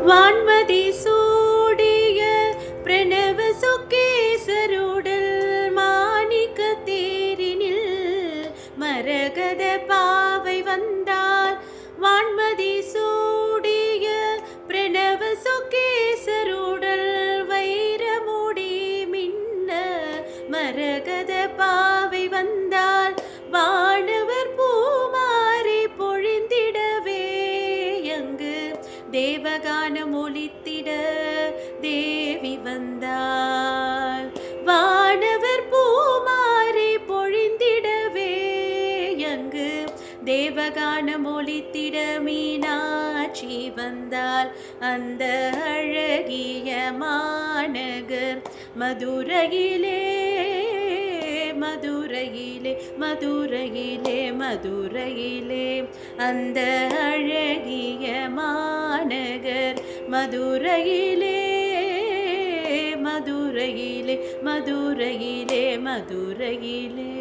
வான்மதி சூடிய பிரணவ சுகேசருடல் மாணிக்க தேரினில் மரகத பாவை வந்தார். வான்மதி சூடிய பிரணவ சுகேசருடல் வைரமுடி மின்ன மரகத பாவை வந்தார். வானவர் பூமாரி பொழிந்திடவே அங்கு தேவகானம் ஒலித்திட தேவி வந்தாள். வானவர் பூமாரி பொழிந்திடவே அங்கு தேவகானம் ஒலித்திட மீனாட்சி வந்தாள். அந்த அழகிய மாநகர் மதுரையிலே மதுரையிலே மதுரையிலே மதுரையிலே அந்த அழகிய மாநகர் மதுரையிலே மதுரையிலே மதுரையிலே மதுரையிலே.